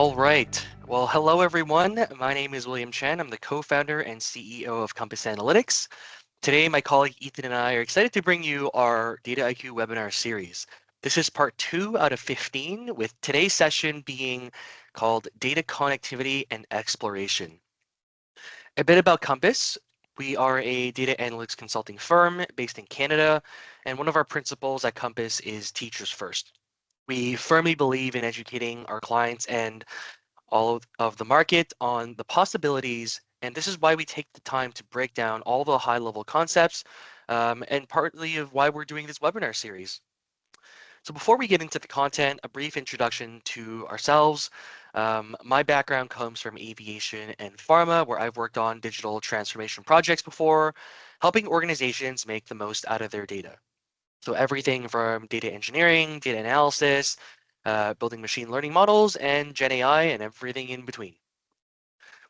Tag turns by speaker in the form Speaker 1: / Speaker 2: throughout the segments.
Speaker 1: All right. Well, hello, everyone. My name is William Chen. I'm the co-founder and CEO of Compass Analytics. Today, my colleague Ethan and I are excited to bring you our Dataiku webinar series. This is part 2 out of 15, with today's session being called Data Connectivity and Exploration. A bit about Compass. We are a data analytics consulting firm based in Canada, and one of our principles at Compass is teachers first. We firmly believe in educating our clients and all of the market on the possibilities, and this is why we take the time to break down all the high-level concepts, and partly of why we're doing this webinar series. So before we get into the content, a brief introduction to ourselves. My background comes from aviation and pharma, where I've worked on digital transformation projects before, helping organizations make the most out of their data. So everything from data engineering, data analysis, building machine learning models, and Gen AI, and everything in between.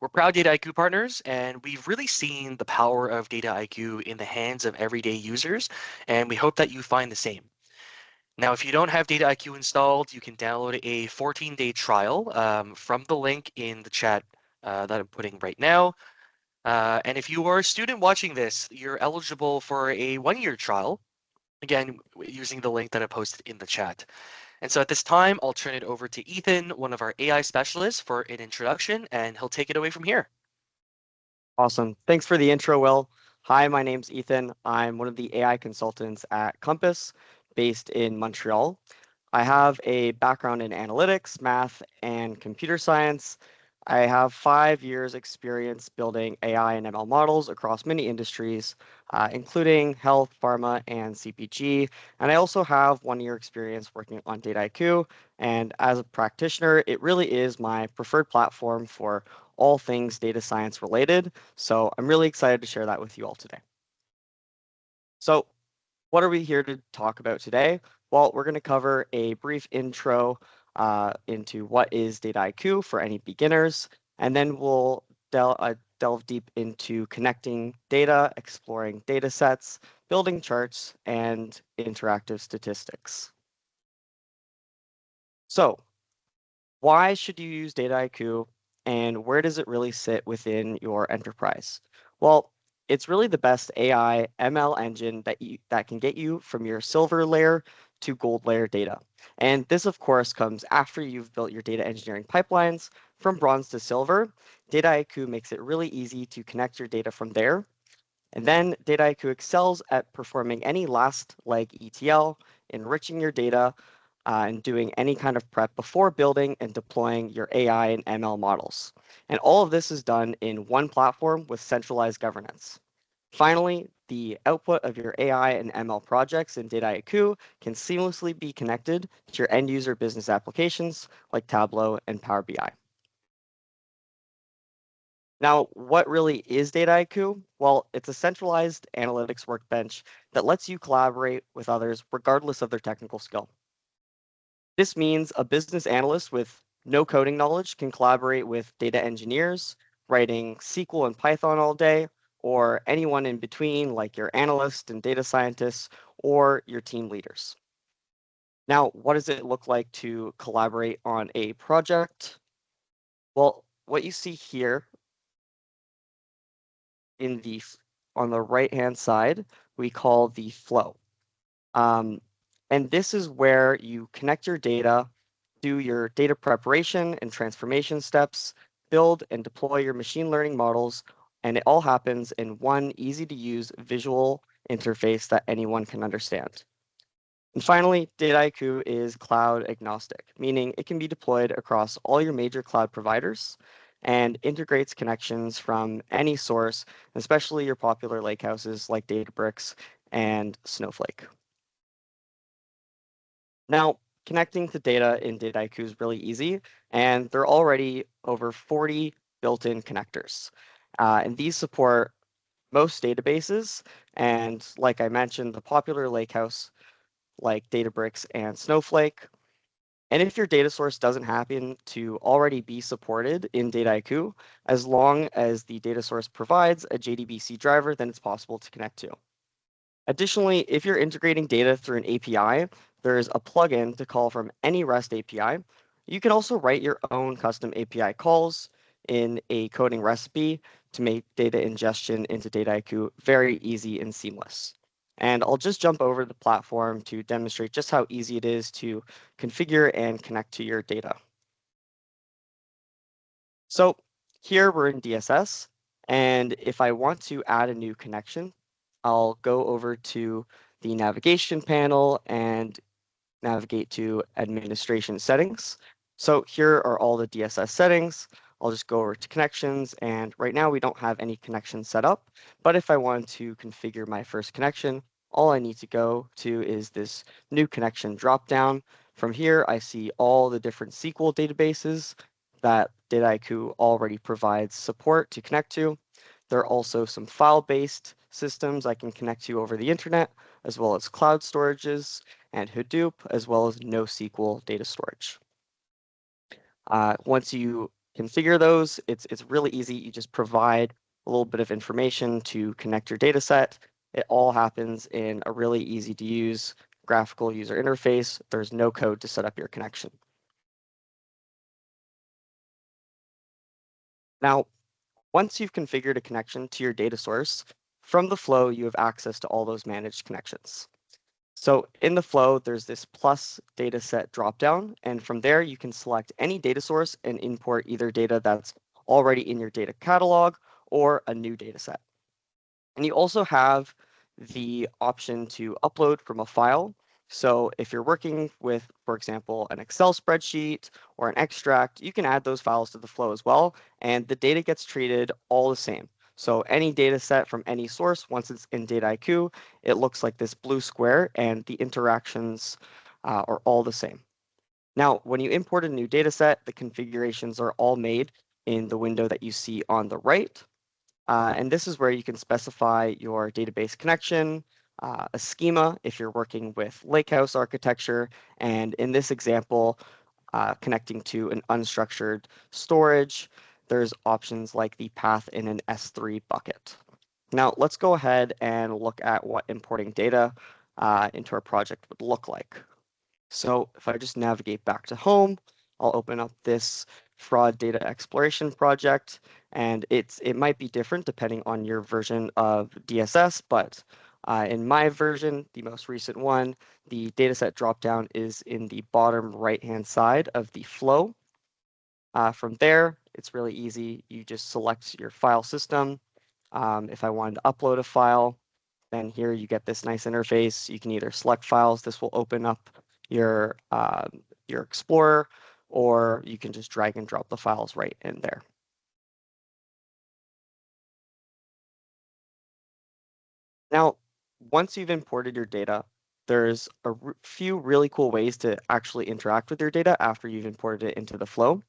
Speaker 1: We're proud Dataiku partners, and we've really seen the power of Dataiku in the hands of everyday users, and we hope that you find the same. Now, if you don't have Dataiku installed, you can download a 14-day trial from the link in the chat that I'm putting right now. And if you are a student watching this, you're eligible for a 1-year trial, again, using the link that I posted in the chat. And so at this time, I'll turn it over to Ethan, one of our AI specialists, for an introduction, and he'll take it away from here.
Speaker 2: Awesome. Thanks for the intro, Will. Hi, my name's Ethan. I'm one of the AI consultants at Compass, based in Montreal. I have a background in analytics, math, and computer science. I have 5 years experience building AI and ML models across many industries, including health, pharma, and CPG. And I also have 1 year experience working on Dataiku. And as a practitioner, it really is my preferred platform for all things data science related. So I'm really excited to share that with you all today. So what are we here to talk about today? Well, we're going to cover a brief intro into what is Dataiku for any beginners, and then we'll delve deep into connecting data, exploring data sets, building charts, and interactive statistics. So why should you use Dataiku, and where does it really sit within your enterprise? Well, it's really the best AI ML engine that can get you from your silver layer to gold layer data. And this, of course, comes after you've built your data engineering pipelines from bronze to silver. Dataiku makes it really easy to connect your data from there. And then Dataiku excels at performing any last leg ETL, enriching your data, and doing any kind of prep before building and deploying your AI and ML models. And all of this is done in one platform with centralized governance. Finally, the output of your AI and ML projects in Dataiku can seamlessly be connected to your end user business applications like Tableau and Power BI. Now, what really is Dataiku? Well, it's a centralized analytics workbench that lets you collaborate with others regardless of their technical skill. This means a business analyst with no coding knowledge can collaborate with data engineers, writing SQL and Python all day, or anyone in between, like your analysts and data scientists, or your team leaders. Now, what does it look like to collaborate on a project? Well, what you see here on the right-hand side, we call the flow. And this is where you connect your data, do your data preparation and transformation steps, build and deploy your machine learning models, and it all happens in one easy-to-use visual interface that anyone can understand. And finally, Dataiku is cloud agnostic, meaning it can be deployed across all your major cloud providers and integrates connections from any source, especially your popular lakehouses like Databricks and Snowflake. Now, connecting to data in Dataiku is really easy, and there are already over 40 built-in connectors. And these support most databases, and like I mentioned, the popular lakehouse like Databricks and Snowflake. And if your data source doesn't happen to already be supported in Dataiku, as long as the data source provides a JDBC driver, then it's possible to connect to. Additionally, if you're integrating data through an API, there's a plugin to call from any REST API, You can also write your own custom API calls in a coding recipe to make data ingestion into Dataiku very easy and seamless. And I'll just jump over the platform to demonstrate just how easy it is to configure and connect to your data. So here we're in DSS, and if I want to add a new connection, I'll go over to the navigation panel and navigate to administration settings. So here are all the DSS settings. I'll just go over to connections, and right now we don't have any connections set up, but if I want to configure my first connection, all I need to go to is this new connection dropdown. From here, I see all the different SQL databases that Dataiku already provides support to connect to. There are also some file-based systems I can connect to over the internet, as well as cloud storages and Hadoop, as well as NoSQL data storage. Once you configure those, it's really easy. You just provide a little bit of information to connect your data set. It all happens in a really easy to use graphical user interface. There's no code to set up your connection. Now, once you've configured a connection to your data source, from the flow, you have access to all those managed connections. So in the flow, there's this plus dataset dropdown, and from there you can select any data source and import either data that's already in your data catalog or a new data set. And you also have the option to upload from a file. So if you're working with, for example, an Excel spreadsheet or an extract, you can add those files to the flow as well, and the data gets treated all the same. So any data set from any source, once it's in Dataiku, it looks like this blue square, and the interactions are all the same. Now, when you import a new data set, the configurations are all made in the window that you see on the right. And this is where you can specify your database connection, a schema if you're working with lakehouse architecture, and in this example, connecting to an unstructured storage, there's options like the path in an S3 bucket. Now, let's go ahead and look at what importing data into our project would look like. So if I just navigate back to home, I'll open up this fraud data exploration project, and it might be different depending on your version of DSS, but in my version, the most recent one, the dataset dropdown is in the bottom right-hand side of the flow. From there, it's really easy. You just select your file system. If I wanted to upload a file, then here you get this nice interface. You can either select files. This will open up your Explorer, or you can just drag and drop the files right in there. Now, once you've imported your data, there's a few really cool ways to actually interact with your data after you've imported it into the flow.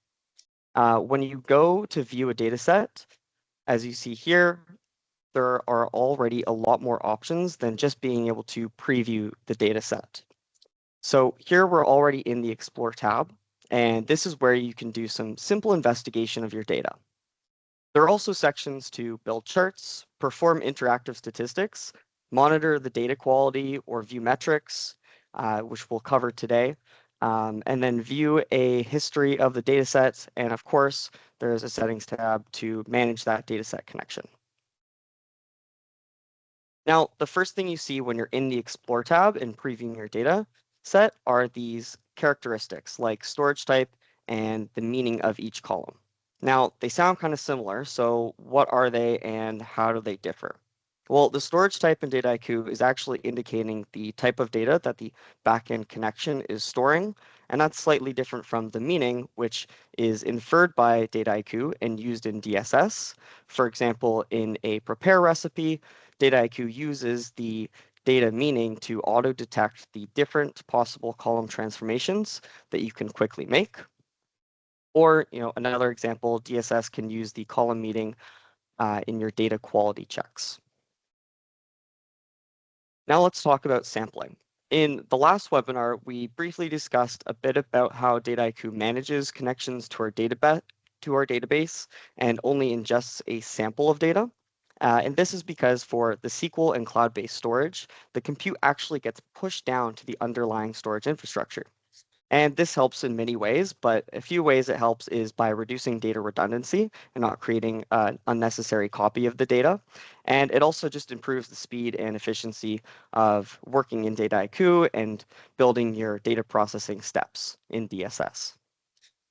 Speaker 2: When you go to view a data set, as you see here, there are already a lot more options than just being able to preview the data set. So here we're already in the Explore tab, and this is where you can do some simple investigation of your data. There are also sections to build charts, perform interactive statistics, monitor the data quality or view metrics, which we'll cover today, and then view a history of the data sets. And of course, there's a settings tab to manage that data set connection. Now, the first thing you see when you're in the Explore tab and previewing your data set are these characteristics like storage type and the meaning of each column. Now, they sound kind of similar, so what are they and how do they differ? Well, the storage type in Dataiku is actually indicating the type of data that the backend connection is storing, and that's slightly different from the meaning, which is inferred by Dataiku and used in DSS. For example, in a prepare recipe, Dataiku uses the data meaning to auto-detect the different possible column transformations that you can quickly make. Or, another example, DSS can use the column meaning in your data quality checks. Now let's talk about sampling. In the last webinar, we briefly discussed a bit about how Dataiku manages connections to our database and only ingests a sample of data. And this is because for the SQL and cloud-based storage, the compute actually gets pushed down to the underlying storage infrastructure. And this helps in many ways, but a few ways it helps is by reducing data redundancy and not creating an unnecessary copy of the data. And it also just improves the speed and efficiency of working in Dataiku and building your data processing steps in DSS.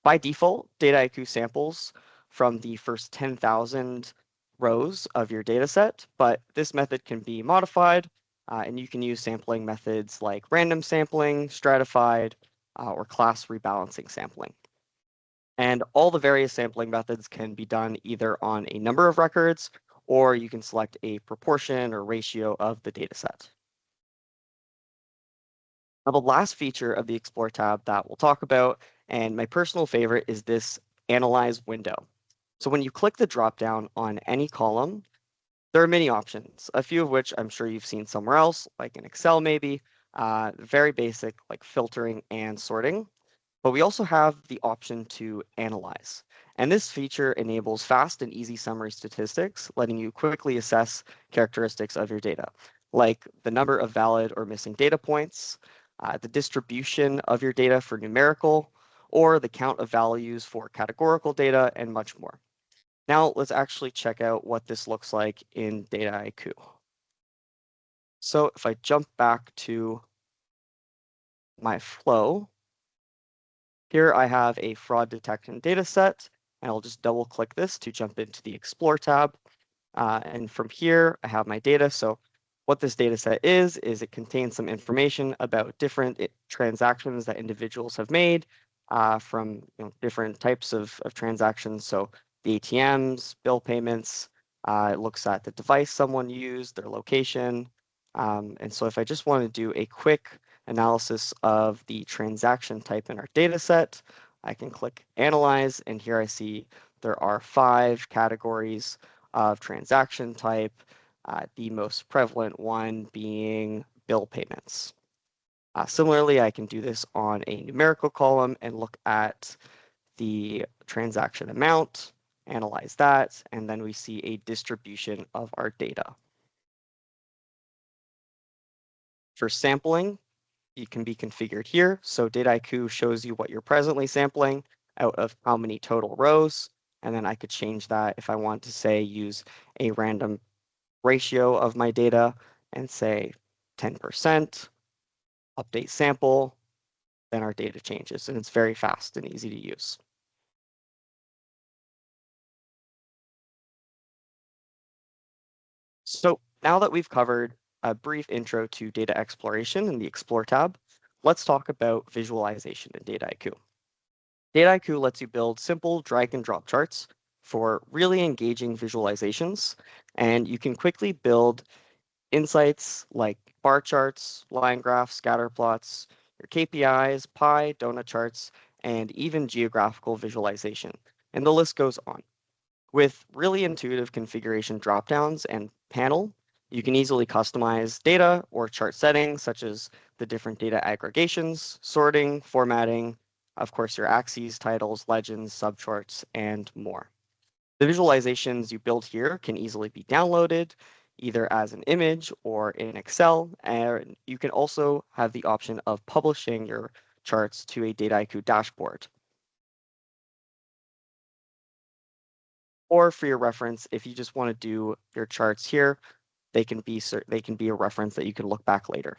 Speaker 2: By default, Dataiku samples from the first 10,000 rows of your dataset, but this method can be modified, and you can use sampling methods like random sampling, stratified, or class rebalancing sampling. And all the various sampling methods can be done either on a number of records, or you can select a proportion or ratio of the dataset. Now, the last feature of the Explore tab that we'll talk about, and my personal favorite, is this Analyze window. So when you click the dropdown on any column, there are many options, a few of which I'm sure you've seen somewhere else, like in Excel maybe, very basic like filtering and sorting. But we also have the option to analyze. And this feature enables fast and easy summary statistics, letting you quickly assess characteristics of your data, like the number of valid or missing data points, the distribution of your data for numerical, or the count of values for categorical data, and much more. Now let's actually check out what this looks like in Dataiku. So if I jump back to my flow, here I have a fraud detection data set, and I'll just double click this to jump into the Explore tab. And from here, I have my data. So what this data set is it contains some information about different transactions that individuals have made from different types of transactions. So the ATMs, bill payments, it looks at the device someone used, their location. And so if I just want to do a quick analysis of the transaction type in our data set, I can click Analyze, and here I see there are 5 categories of transaction type, the most prevalent one being bill payments. Similarly, I can do this on a numerical column and look at the transaction amount, analyze that, and then we see a distribution of our data. For sampling, it can be configured here. So Dataiku shows you what you're presently sampling out of how many total rows. And then I could change that if I want to say use a random ratio of my data and say 10%, update sample, then our data changes. And it's very fast and easy to use. So now that we've covered a brief intro to data exploration in the Explore tab, let's talk about visualization in Dataiku. Dataiku lets you build simple drag and drop charts for really engaging visualizations, and you can quickly build insights like bar charts, line graphs, scatter plots, your KPIs, pie, donut charts, and even geographical visualization. And the list goes on. With really intuitive configuration dropdowns and panel, you can easily customize data or chart settings, such as the different data aggregations, sorting, formatting, of course, your axes, titles, legends, subcharts, and more. The visualizations you build here can easily be downloaded, either as an image or in Excel, and you can also have the option of publishing your charts to a Dataiku dashboard. Or for your reference, if you just want to do your charts here, they can be a reference that you can look back later.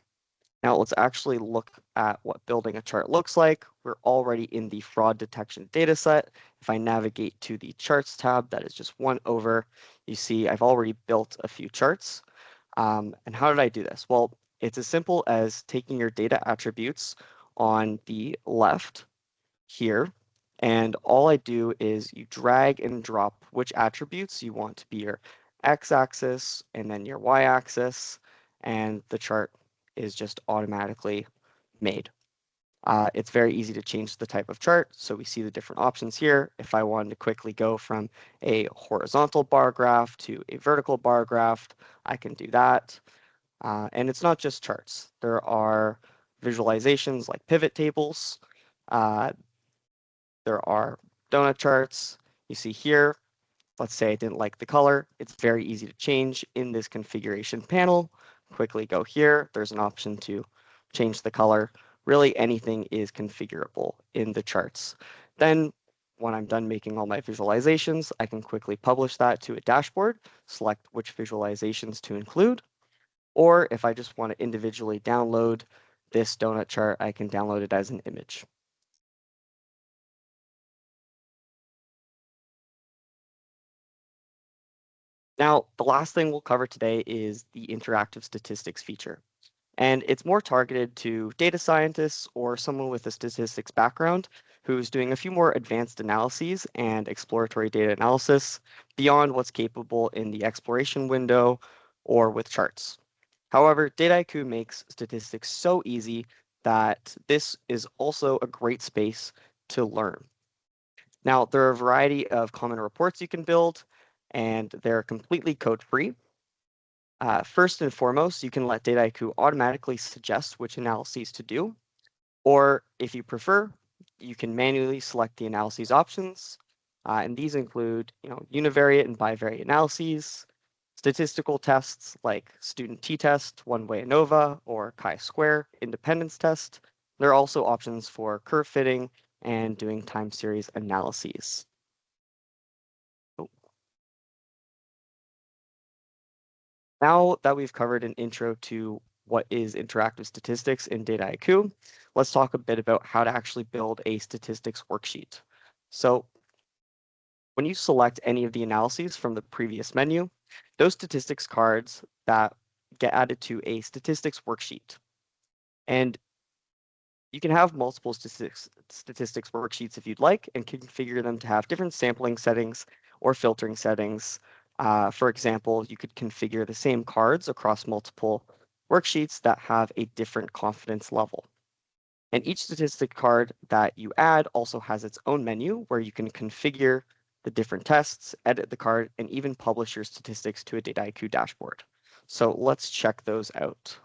Speaker 2: Now let's actually look at what building a chart looks like. We're already in the fraud detection data set. If I navigate to the charts tab, that is just one over, you see I've already built a few charts. And how did I do this? Well, it's as simple as taking your data attributes on the left here, and all I do is you drag and drop which attributes you want to be your x-axis and then your y-axis, and the chart is just automatically made. It's very easy to change the type of chart, so we see the different options here. If I wanted to quickly go from a horizontal bar graph to a vertical bar graph, I can do that. And it's not just charts. There are visualizations like pivot tables. There are donut charts. You see here, let's say I didn't like the color. It's very easy to change in this configuration panel. Quickly go here. There's an option to change the color really anything is configurable in the charts. Then when I'm done making all my visualizations, I can quickly publish that to a dashboard, select which visualizations to include, or if I just want to individually download this donut chart, I can download it as an image. Now, the last thing we'll cover today is the interactive statistics feature. And it's more targeted to data scientists or someone with a statistics background who's doing a few more advanced analyses and exploratory data analysis beyond what's capable in the exploration window or with charts. However, Dataiku makes statistics so easy that this is also a great space to learn. Now, there are a variety of common reports you can build, and they're completely code-free. First and foremost, you can let Dataiku automatically suggest which analyses to do, or if you prefer, you can manually select the analyses options. And these include, univariate and bivariate analyses, statistical tests like student t-test, one-way ANOVA, or chi-square independence test. There are also options for curve fitting and doing time series analyses. Now that we've covered an intro to what is interactive statistics in Dataiku, let's talk a bit about how to actually build a statistics worksheet. So when you select any of the analyses from the previous menu, those statistics cards that get added to a statistics worksheet. And you can have multiple statistics worksheets if you'd like and configure them to have different sampling settings or filtering settings. For example, you could configure the same cards across multiple worksheets that have a different confidence level. And each statistic card that you add also has its own menu where you can configure the different tests, edit the card, and even publish your statistics to a Dataiku dashboard. So let's check those out.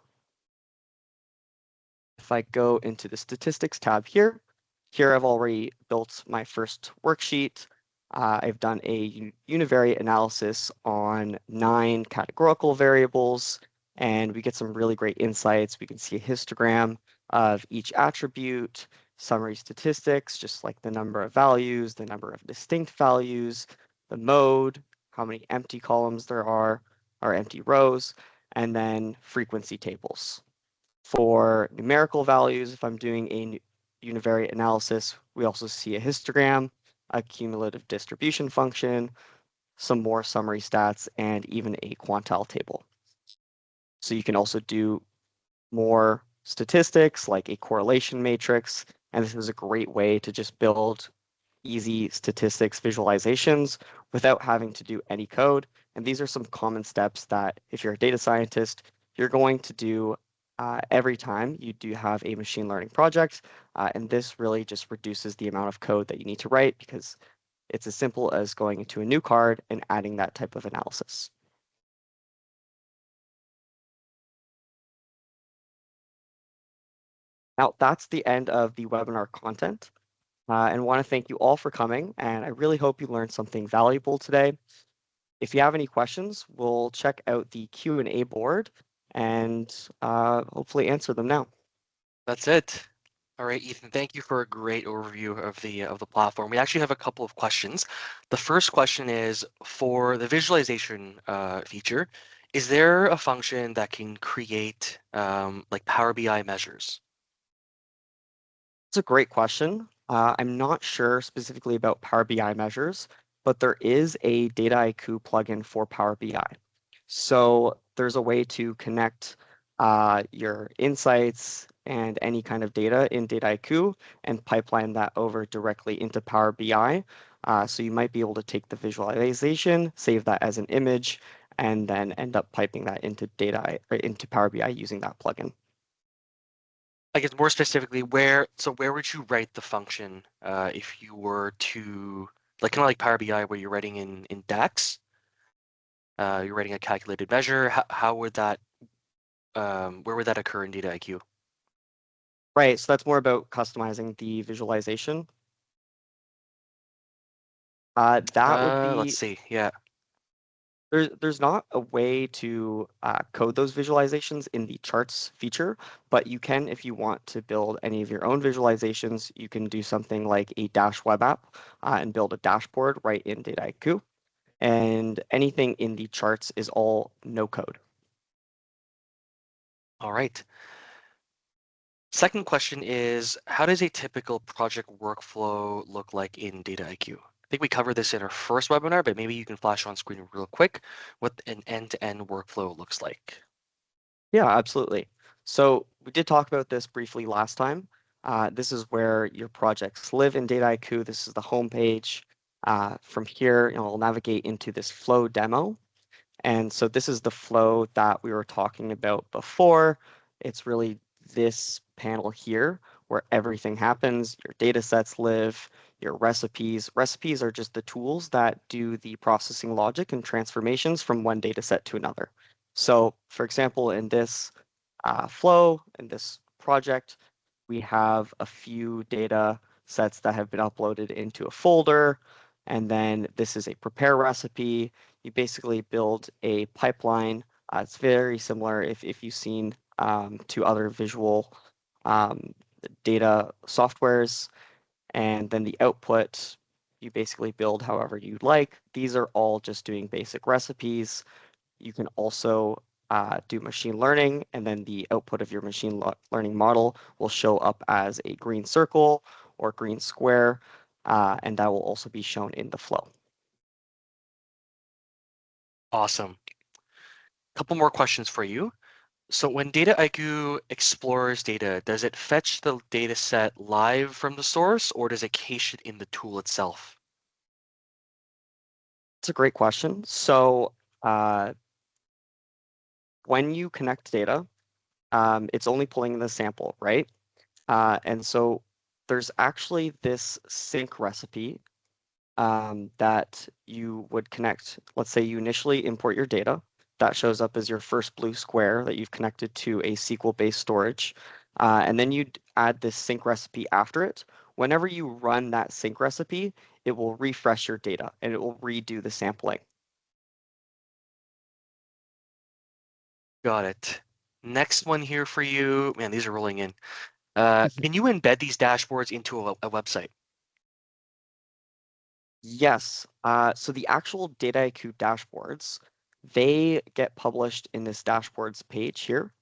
Speaker 2: If I go into the statistics tab here, I've already built my first worksheet. I've done a univariate analysis on 9 categorical variables, and we get some really great insights. We can see a histogram of each attribute, summary statistics, just like the number of values, the number of distinct values, the mode, how many empty columns there are, or empty rows, and then frequency tables. For numerical values, if I'm doing a univariate analysis, we also see a histogram, a cumulative distribution function, some more summary stats, and even a quantile table. So you can also do more statistics like a correlation matrix, and this is a great way to just build easy statistics visualizations without having to do any code. And these are some common steps that if you're a data scientist, you're going to do every time you do have a machine learning project. And this really just reduces the amount of code that you need to write because it's as simple as going into a new card and adding that type of analysis. Now, that's the end of the webinar content. And want to thank you all for coming. And I really hope you learned something valuable today. If you have any questions, we'll check out the Q&A board and hopefully answer them now.
Speaker 1: That's it. All right, Ethan, thank you for a great overview of the platform. We actually have a couple of questions. The first question is for the visualization feature, is there a function that can create like Power BI measures?
Speaker 2: It's a great question. I'm not sure specifically about Power BI measures, but there is a Dataiku plugin for Power BI. So there's a way to connect your insights and any kind of data in Dataiku and pipeline that over directly into Power BI. So you might be able to take the visualization, save that as an image, and then end up piping that into into Power BI using that plugin.
Speaker 1: I guess more specifically, where would you write the function if you were to like kind of like Power BI where you're writing in DAX? You're writing a calculated measure. How would that where would that occur in Dataiku?
Speaker 2: Right, so that's more about customizing the visualization. That would
Speaker 1: Let's
Speaker 2: be
Speaker 1: see. Yeah.
Speaker 2: There's not a way to code those visualizations in the charts feature, but you can, if you want to build any of your own visualizations, you can do something like a Dash web app and build a dashboard right in Dataiku. And anything in the charts is all no code.
Speaker 1: All right. Second question is, how does a typical project workflow look like in Dataiku? I think we covered this in our first webinar, but maybe you can flash on screen real quick what an end-to-end workflow looks like.
Speaker 2: Yeah, absolutely. So we did talk about this briefly last time. This is where your projects live in Dataiku. This is the home page. From here, we'll navigate into this flow demo. And so this is the flow that we were talking about before. It's really this panel here where everything happens. Your data sets live, your recipes. Recipes are just the tools that do the processing logic and transformations from one data set to another. So for example, in this flow, in this project, we have a few data sets that have been uploaded into a folder. And then this is a prepare recipe. You basically build a pipeline. It's very similar if you've seen to other visual data softwares. And then the output, you basically build however you'd like. These are all just doing basic recipes. You can also do machine learning, and then the output of your machine learning model will show up as a green circle or green square, and that will also be shown in the flow.
Speaker 1: Awesome. Couple more questions for you. So when Dataiku explores data, does it fetch the data set live from the source or does it cache it in the tool itself?
Speaker 2: It's a great question. So when you connect data, it's only pulling the sample, right? And so there's actually this sync recipe that you would connect. Let's say you initially import your data. That shows up as your first blue square that you've connected to a SQL-based storage. And then you'd add this sync recipe after it. Whenever you run that sync recipe, it will refresh your data and it will redo the sampling.
Speaker 1: Got it. Next one here for you. Man, these are rolling in. Can you embed these dashboards into a website?
Speaker 2: Yes. So the actual Dataiku dashboards, they get published in this dashboards page here.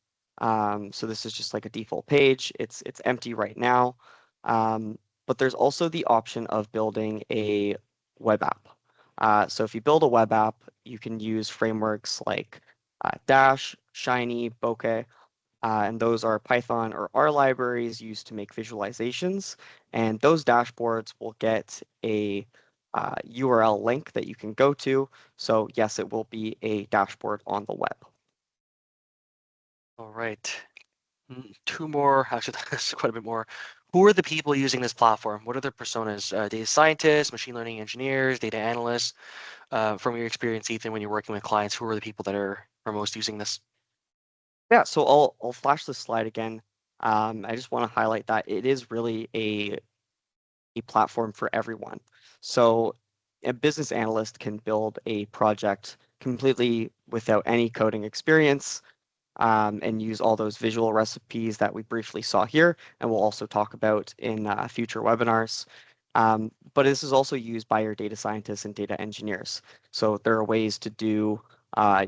Speaker 2: So this is just like a default page. It's empty right now. But there's also the option of building a web app. So if you build a web app, you can use frameworks like Dash, Shiny, Bokeh, and those are Python or R libraries used to make visualizations. And those dashboards will get a URL link that you can go to. So yes, it will be a dashboard on the web.
Speaker 1: All right. Two more, actually, that's quite a bit more. Who are the people using this platform? What are their personas? Data scientists, machine learning engineers, data analysts. From your experience, Ethan, when you're working with clients, who are the people that are most using this?
Speaker 2: Yeah, so I'll flash this slide again. I just want to highlight that it is really a platform for everyone. So a business analyst can build a project completely without any coding experience and use all those visual recipes that we briefly saw here, and we'll also talk about in future webinars. But this is also used by your data scientists and data engineers. So there are ways to do,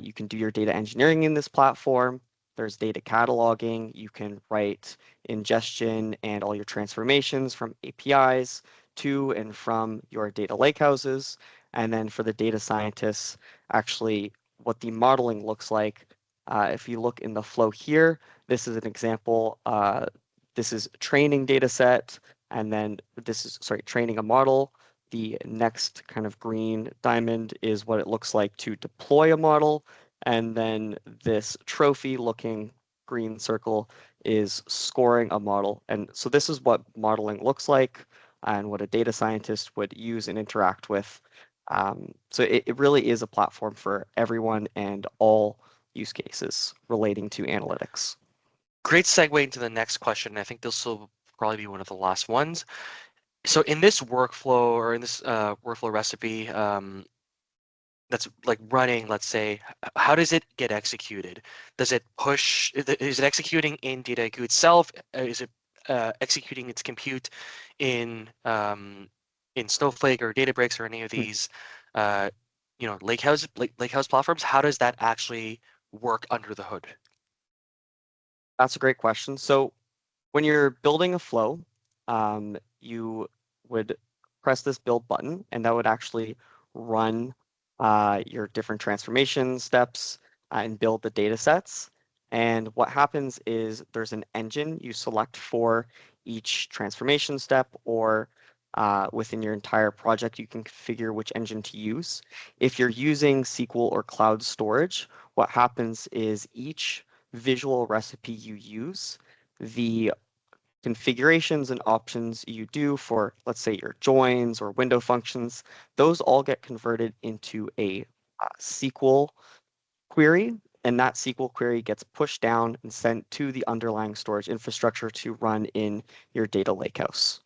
Speaker 2: you can do your data engineering in this platform. There's data cataloging. You can write ingestion and all your transformations from APIs to and from your data lakehouses. And then for the data scientists, actually what the modeling looks like. If you look in the flow here, this is an example. This is training data set, and then this is, sorry, training a model. The next kind of green diamond is what it looks like to deploy a model. And then this trophy looking green circle is scoring a model. And so this is what modeling looks like and what a data scientist would use and interact with. So it really is a platform for everyone and all use cases relating to analytics.
Speaker 1: Great segue into the next question. I think this will probably be one of the last ones. So in this workflow or in this workflow recipe, that's like running, let's say, how does it get executed? Does it push, is it executing in Dataiku itself? Is it executing its compute in Snowflake or Databricks or any of
Speaker 2: Hmm,
Speaker 1: these lakehouse platforms? How does that actually work under the hood?
Speaker 2: That's a great question. So when you're building a flow, you would press this build button, and that would actually run your different transformation steps and build the data sets. And what happens is there's an engine you select for each transformation step, or within your entire project, you can configure which engine to use. If you're using SQL or cloud storage, what happens is each visual recipe you use, the configurations and options you do for, let's say, your joins or window functions, those all get converted into a SQL query, and that SQL query gets pushed down and sent to the underlying storage infrastructure to run in your data lakehouse.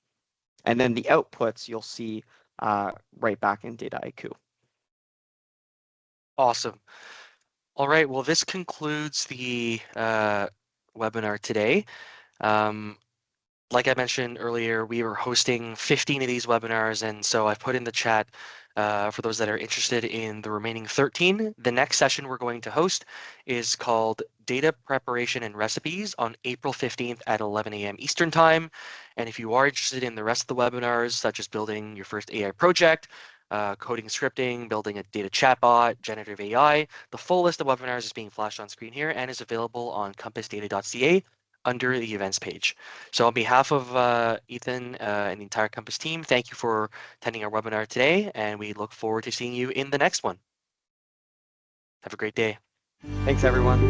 Speaker 2: And then the outputs you'll see right back in Dataiku.
Speaker 1: Awesome. All right, well, this concludes the webinar today. Um, like I mentioned earlier, we were hosting 15 of these webinars, and so I've put in the chat for those that are interested in the remaining 13. The next session we're going to host is called Data Preparation and Recipes on April 15th at 11 a.m. Eastern Time. And if you are interested in the rest of the webinars, such as building your first AI project, coding scripting, building a data chatbot, generative AI, the full list of webinars is being flashed on screen here and is available on compassdata.ca under the events page. So on behalf of Ethan and the entire Compass team, thank you for attending our webinar today, and we look forward to seeing you in the next one. Have a great day.
Speaker 2: Thanks, everyone.